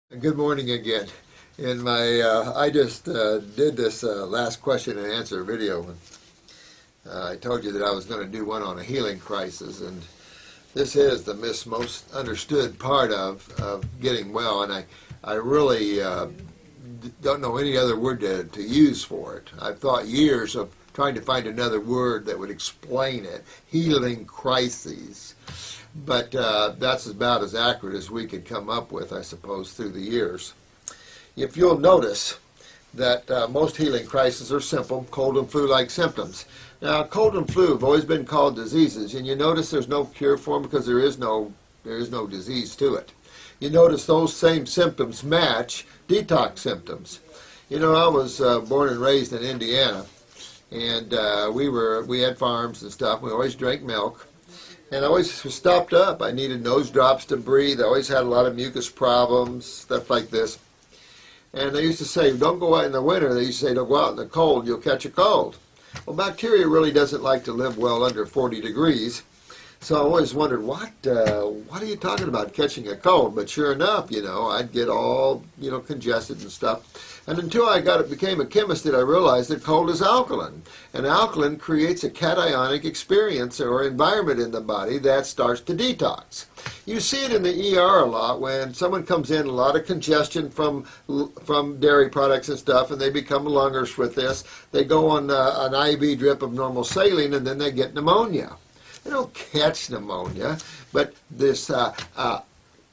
Good morning again. In my, I just did this last question and answer video. I told you that I was going to do one on a healing crisis, and this is the most understood part of getting well, and I really don't know any other word to use for it. I've thought years of trying to find another word that would explain it. Healing crises. But that's about as accurate as we could come up with, I suppose, through the years. If you'll notice that most healing crises are simple, cold and flu-like symptoms. Now, cold and flu have always been called diseases, and you notice there's no cure for them because there is no disease to it. You notice those same symptoms match detox symptoms. You know, I was born and raised in Indiana, and we had farms and stuff. We always drank milk. And I always stopped up. I needed nose drops to breathe. I always had a lot of mucus problems, stuff like this. And they used to say, don't go out in the winter. They used to say, don't go out in the cold, you'll catch a cold. Well, bacteria really doesn't like to live well under 40 degrees. So I always wondered, what are you talking about, catching a cold? But sure enough, I'd get all, congested and stuff. And until I became a chemist, did I realize that cold is alkaline. And alkaline creates a cationic experience or environment in the body that starts to detox. You see it in the ER a lot when someone comes in, a lot of congestion from dairy products and stuff, and they become lungers with this. They go on an IV drip of normal saline, and then they get pneumonia. They don't catch pneumonia, but this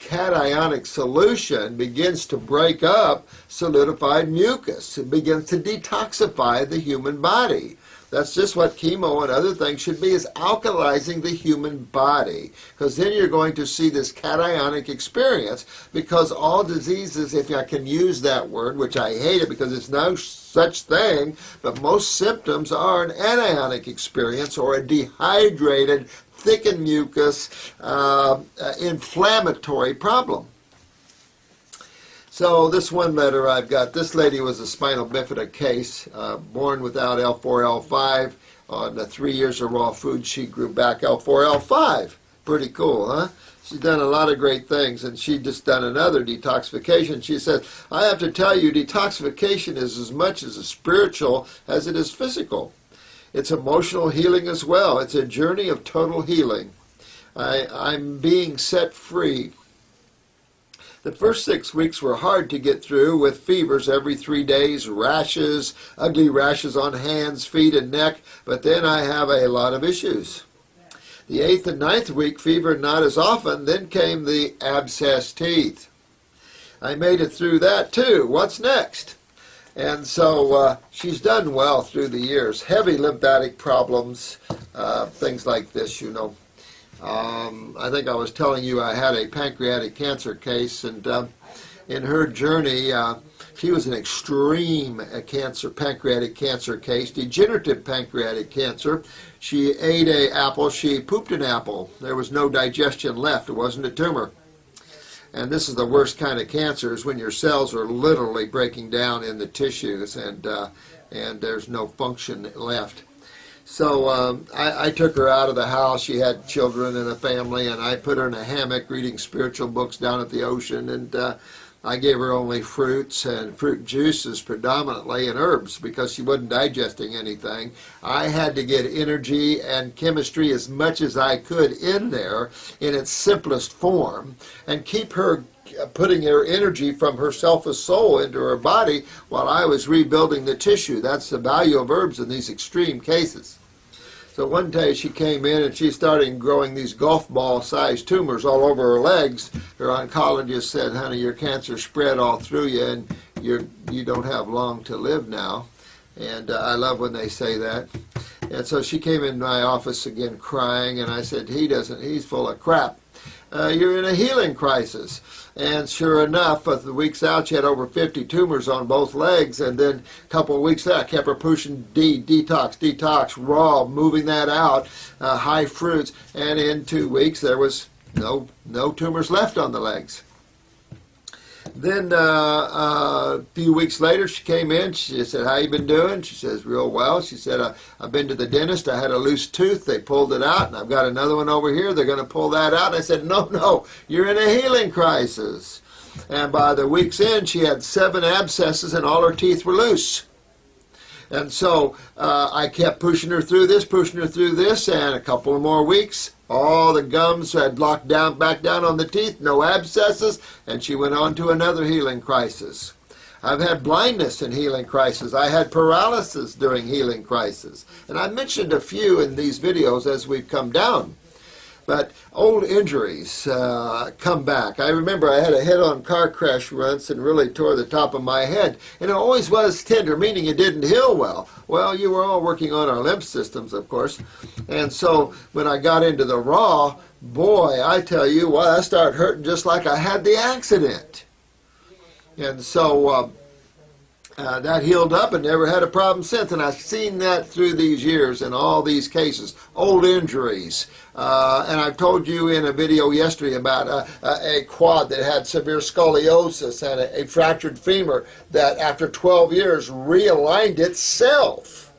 cationic solution begins to break up solidified mucus. It begins to detoxify the human body. That's just what chemo and other things should be, is alkalizing the human body. Because then you're going to see this cationic experience, because all diseases, if I can use that word, which I hate it because it's no such thing, but most symptoms are an anionic experience or a dehydrated, thickened mucus, inflammatory problem. So this one letter I've got, this lady was a spinal bifida case, born without L4, L5. On the 3 years of raw food, she grew back L4, L5. Pretty cool, huh? She's done a lot of great things, and she just done another detoxification. She said, I have to tell you, detoxification is as much as a spiritual as it is physical. It's emotional healing as well. It's a journey of total healing. I'm being set free. The first 6 weeks were hard to get through, with fevers every 3 days, rashes, ugly rashes on hands, feet, and neck, but then I have a lot of issues. The 8th and 9th week, fever not as often, then came the abscessed teeth. I made it through that too. What's next? And so she's done well through the years. Heavy lymphatic problems, things like this, I think I was telling you I had a pancreatic cancer case, and in her journey, she was an extreme pancreatic cancer case, degenerative pancreatic cancer. She ate an apple, she pooped an apple. There was no digestion left, it wasn't a tumor. And this is the worst kind of cancer, is when your cells are literally breaking down in the tissues, and there's no function left. So I took her out of the house. She had children and a family, and I put her in a hammock reading spiritual books down at the ocean, and I gave her only fruits and fruit juices predominantly, and herbs, because she wasn't digesting anything. I had to get energy and chemistry as much as I could in there in its simplest form, and keep her putting her energy from her selfish soul into her body while I was rebuilding the tissue. That's the value of herbs in these extreme cases. So one day she came in and she started growing these golf ball sized tumors all over her legs. Her oncologist said, honey, your cancer spread all through you, and you don't have long to live now. And I love when they say that. And so she came in my office again crying, and I said, he's full of crap. You're in a healing crisis. And sure enough, the weeks out, she had over 50 tumors on both legs. And then a couple of weeks out, I kept her pushing detox, raw, moving that out, high fruits. And in 2 weeks, there was no tumors left on the legs. Then a few weeks later, she came in. She said, how you been doing? She says, real well. She said, I've been to the dentist. I had a loose tooth. They pulled it out, and I've got another one over here. They're going to pull that out. And I said, no, you're in a healing crisis. And by the week's end, she had 7 abscesses and all her teeth were loose. And so I kept pushing her through this, and a couple of more weeks, all the gums had locked down, back down on the teeth, no abscesses, and she went on to another healing crisis. I've had blindness in healing crisis. I had paralysis during healing crisis. And I mentioned a few in these videos as we've come down. But old injuries come back. I remember I had a head-on car crash once and really tore the top of my head. And it always was tender, meaning it didn't heal well. Well, you were all working on our lymph systems, of course. And so when I got into the raw, boy, I tell you what, I started hurting just like I had the accident. And so that healed up and never had a problem since. And I've seen that through these years in all these cases. Old injuries. And I've told you in a video yesterday about a quad that had severe scoliosis and a fractured femur that after 12 years realigned itself,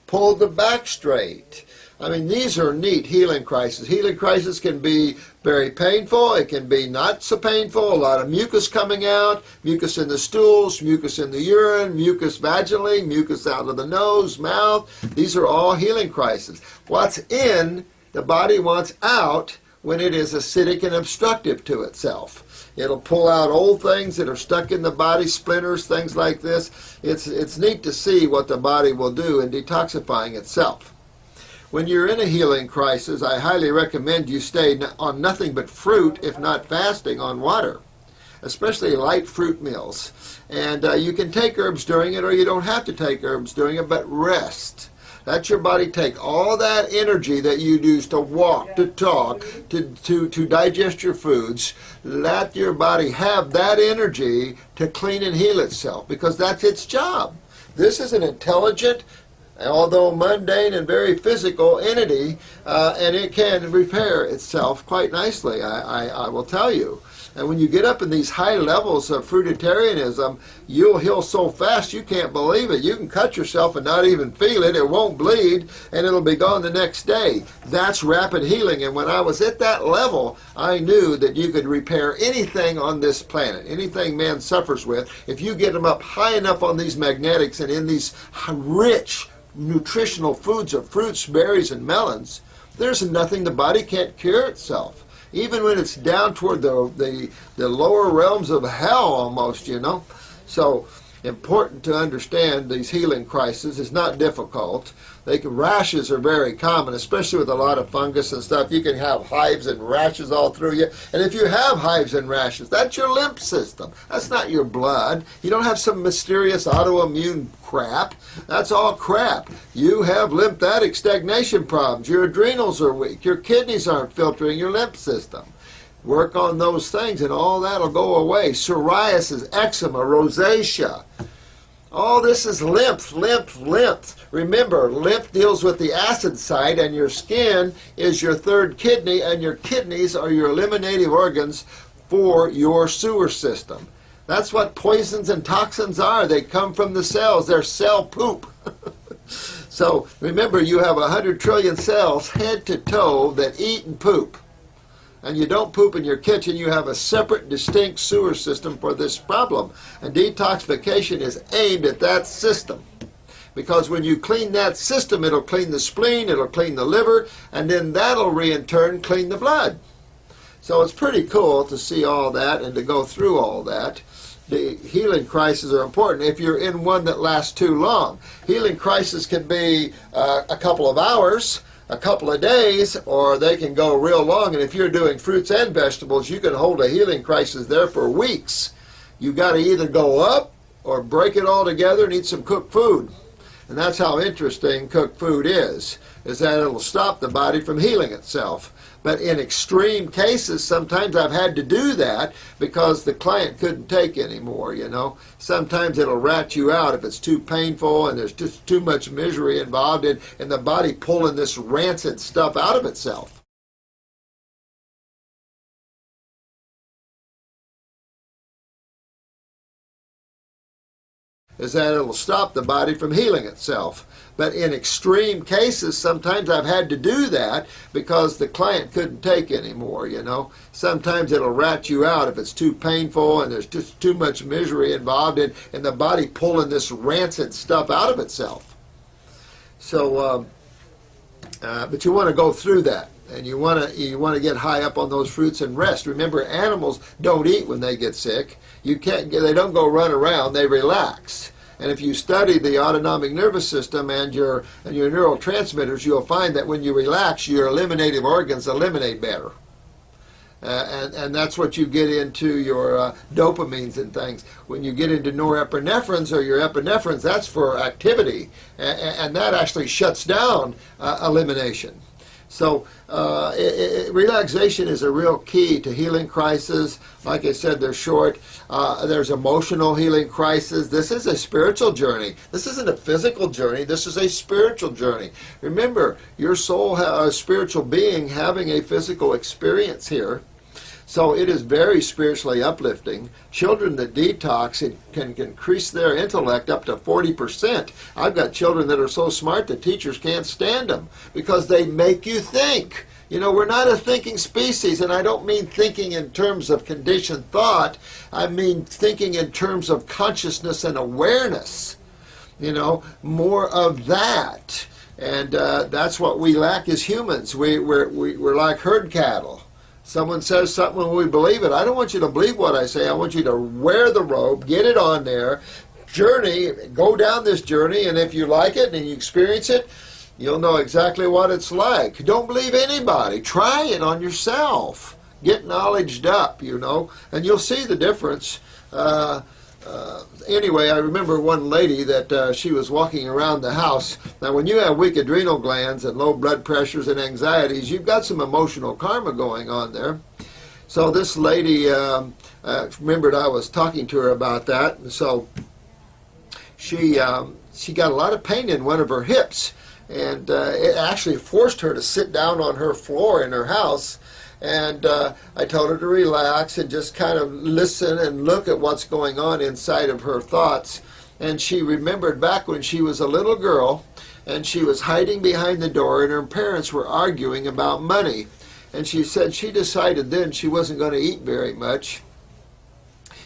pulled the back straight. I mean, these are neat healing crises. Healing crisis can be very painful. It can be not so painful. A lot of mucus coming out, mucus in the stools, mucus in the urine, mucus vaginally, mucus out of the nose, mouth. These are all healing crises. What's in, the body wants out when it is acidic and obstructive to itself. It'll pull out old things that are stuck in the body, splinters, things like this. It's neat to see what the body will do in detoxifying itself. When you're in a healing crisis, I highly recommend you stay on nothing but fruit, if not fasting on water, especially light fruit meals. And you can take herbs during it, or you don't have to take herbs during it, but rest. Let your body take all that energy that you use to walk, to talk, to digest your foods. Let your body have that energy to clean and heal itself, because that's its job. This is an intelligent, although mundane and very physical entity, and it can repair itself quite nicely, I will tell you. And when you get up in these high levels of fruitarianism, you'll heal so fast you can't believe it. You can cut yourself and not even feel it. It won't bleed, and it'll be gone the next day. That's rapid healing. And when I was at that level, I knew that you could repair anything on this planet, anything man suffers with. If you get them up high enough on these magnetics and in these rich nutritional foods of fruits, berries, and melons, there's nothing the body can't cure itself. Even when it's down toward the lower realms of hell almost, you know. So important to understand these healing crises. It's not difficult. Rashes are very common, especially with a lot of fungus and stuff. You can have hives and rashes all through you. And if you have hives and rashes, that's your lymph system. That's not your blood. You don't have some mysterious autoimmune crap. That's all crap. You have lymphatic stagnation problems. Your adrenals are weak. Your kidneys aren't filtering your lymph system. Work on those things and all that will go away. Psoriasis, eczema, rosacea. All this is lymph. Remember, lymph deals with the acid side, and your skin is your third kidney, and your kidneys are your eliminative organs for your sewer system. That's what poisons and toxins are. They come from the cells. They're cell poop. So remember, you have 100 trillion cells head to toe that eat and poop. And you don't poop in your kitchen. You have a separate, distinct sewer system for this problem. And detoxification is aimed at that system. Because when you clean that system, it'll clean the spleen, it'll clean the liver, and then that'll in turn clean the blood. So it's pretty cool to see all that and to go through all that. The healing crises are important if you're in one that lasts too long. Healing crises can be a couple of hours, a couple of days, or they can go real long. And if you're doing fruits and vegetables, you can hold a healing crisis there for weeks. You've got to either go up or break it all together and eat some cooked food. And that's how interesting cooked food is that it'll stop the body from healing itself. But in extreme cases, sometimes I've had to do that because the client couldn't take anymore, you know. Sometimes it'll rat you out if it's too painful and there's just too much misery involved in the body pulling this rancid stuff out of itself. is that it'll stop the body from healing itself. But in extreme cases, sometimes I've had to do that because the client couldn't take anymore, you know. Sometimes it'll rat you out if it's too painful and there's just too much misery involved in the body pulling this rancid stuff out of itself. So, but you want to go through that. And you want to get high up on those fruits and rest. Remember, animals don't eat when they get sick. They don't go run around. They relax. And if you study the autonomic nervous system and your neurotransmitters, you'll find that when you relax, your eliminative organs eliminate better. And that's what you get into your dopamines and things. When you get into norepinephrines or your epinephrines, that's for activity. And that actually shuts down elimination. So relaxation is a real key to healing crises. Like I said, they're short. There's emotional healing crisis. This is a spiritual journey. This isn't a physical journey. This is a spiritual journey. Remember, your soul, a spiritual being, having a physical experience here. So it is very spiritually uplifting. Children that detox can increase their intellect up to 40%. I've got children that are so smart that teachers can't stand them because they make you think. You know, we're not a thinking species, and I don't mean thinking in terms of conditioned thought. I mean thinking in terms of consciousness and awareness. You know, more of that. And that's what we lack as humans. We're like herd cattle. Someone says something and we believe it. I don't want you to believe what I say. I want you to wear the robe, get it on there, journey, go down this journey, and if you like it and you experience it, you'll know exactly what it's like. Don't believe anybody. Try it on yourself. Get knowledged up, you know, and you'll see the difference. Anyway, I remember one lady that she was walking around the house. Now, when you have weak adrenal glands and low blood pressures and anxieties, you've got some emotional karma going on there. So this lady remembered I was talking to her about that, and so she got a lot of pain in one of her hips, and it actually forced her to sit down on her floor in her house. And I told her to relax and just kind of listen and look at what's going on inside of her thoughts. And she remembered back when she was a little girl and she was hiding behind the door and her parents were arguing about money. And she said she decided then she wasn't going to eat very much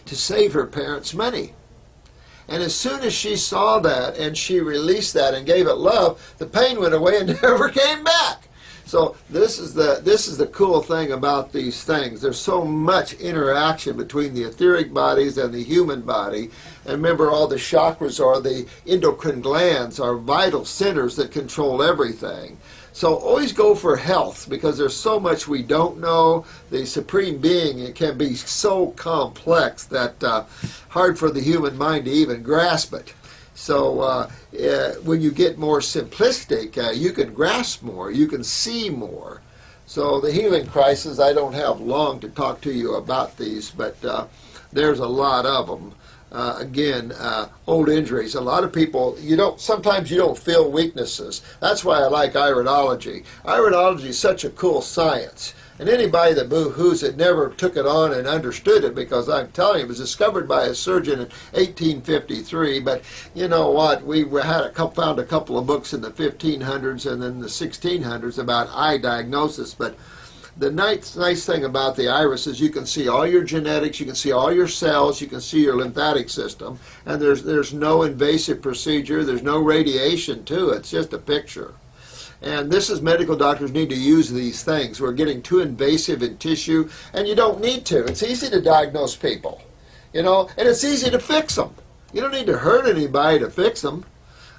to save her parents' money. And as soon as she saw that and she released that and gave it love, the pain went away and never came back. So this is the cool thing about these things. There's so much interaction between the etheric bodies and the human body. And remember, all the chakras are the endocrine glands, are vital centers that control everything. So always go for health because there's so much we don't know. The Supreme Being, it can be so complex that hard for the human mind to even grasp it. So when you get more simplistic, you can grasp more, you can see more. So the healing crisis, I don't have long to talk to you about these, but there's a lot of them. Again, old injuries. A lot of people, sometimes you don't feel weaknesses. That's why I like iridology. Iridology is such a cool science. And anybody that boo-hoos it never took it on and understood it, because I'm telling you, it was discovered by a surgeon in 1853. But you know what? We found a couple of books in the 1500s and then the 1600s about eye diagnosis. But the nice thing about the iris is you can see all your genetics, you can see all your cells, you can see your lymphatic system, and there's no invasive procedure, there's no radiation to it. It's just a picture. And this is medical doctors need to use these things. We're getting too invasive in tissue, and you don't need to. It's easy to diagnose people, and it's easy to fix them. You don't need to hurt anybody to fix them.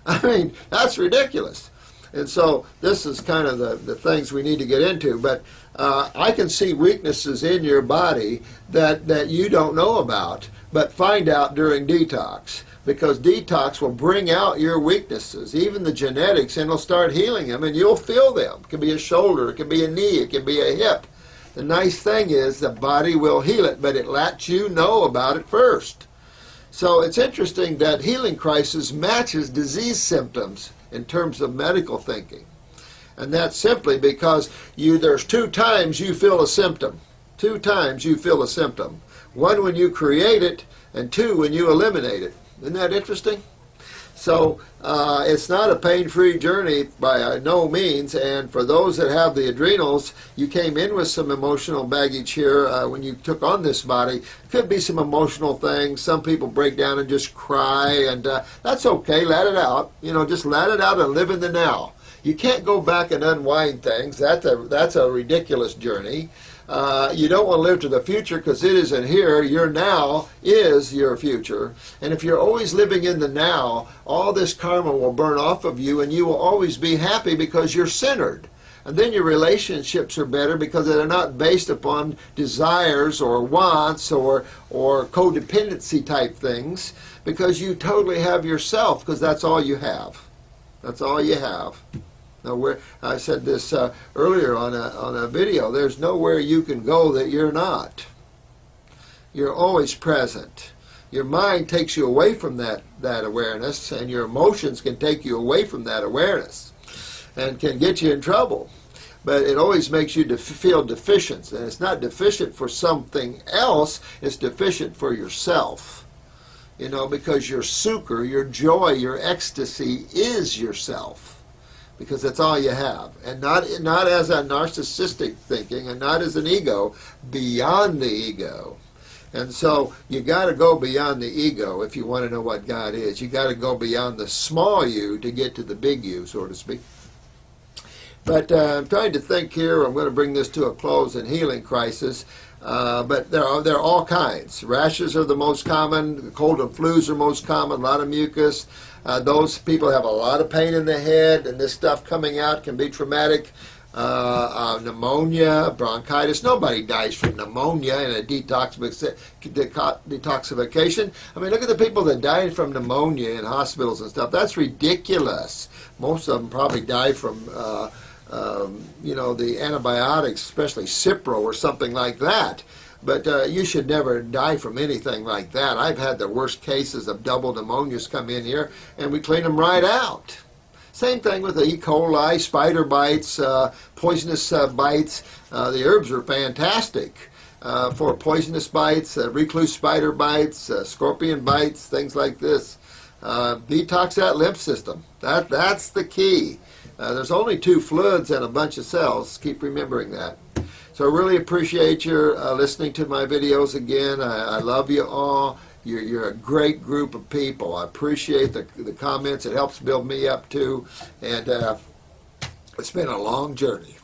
I mean, that's ridiculous. And so this is kind of the things we need to get into. But I can see weaknesses in your body that you don't know about, but find out during detox. Because detox will bring out your weaknesses, even the genetics, and it'll start healing them, and you'll feel them. It can be a shoulder, it can be a knee, it can be a hip. The nice thing is the body will heal it, but it lets you know about it first. So it's interesting that healing crisis matches disease symptoms in terms of medical thinking. And that's simply because there's 2 times you feel a symptom. 2 times you feel a symptom. 1 when you create it, and 2 when you eliminate it. Isn't that interesting? So it's not a pain-free journey by no means, and for those that have the adrenals, you came in with some emotional baggage here when you took on this body. Could be some emotional things. Some people break down and just cry, and that's okay. Let it out. You know, just let it out and live in the now. You can't go back and unwind things. That's a ridiculous journey. You don't want to live to the future because it isn't here. Your now is your future. And if you're always living in the now, all this karma will burn off of you and you will always be happy because you're centered. And then your relationships are better because they're not based upon desires or wants or codependency type things, because you totally have yourself, because that's all you have. That's all you have. Now, I said this earlier on a video, there's nowhere you can go that you're not. You're always present. Your mind takes you away from that awareness, and your emotions can take you away from that awareness and can get you in trouble. But it always makes you feel deficient, and it's not deficient for something else, it's deficient for yourself. You know, because your sukha, your joy, your ecstasy is yourself. Because that's all you have, and not as a narcissistic thinking, and not as an ego, beyond the ego. And so you got to go beyond the ego if you want to know what God is. You got to go beyond the small you to get to the big you, so to speak. But I'm trying to think here. I'm going to bring this to a close in healing crisis. But there are all kinds. Rashes are the most common. Cold and flus are most common. A lot of mucus. Those people have a lot of pain in the head, and this stuff coming out can be traumatic. Pneumonia, bronchitis. Nobody dies from pneumonia in a detoxification. I mean, look at the people that died from pneumonia in hospitals and stuff. That's ridiculous. Most of them probably die from you know, the antibiotics, especially Cipro or something like that. But you should never die from anything like that. I've had the worst cases of double pneumonias come in here, and we clean them right out. Same thing with the E. coli, spider bites, poisonous bites. The herbs are fantastic for poisonous bites, recluse spider bites, scorpion bites, things like this. Detox that lymph system. That's the key. There's only 2 fluids and a bunch of cells. Keep remembering that. So I really appreciate your listening to my videos again. I love you all. You're a great group of people. I appreciate the comments. It helps build me up too. And it's been a long journey.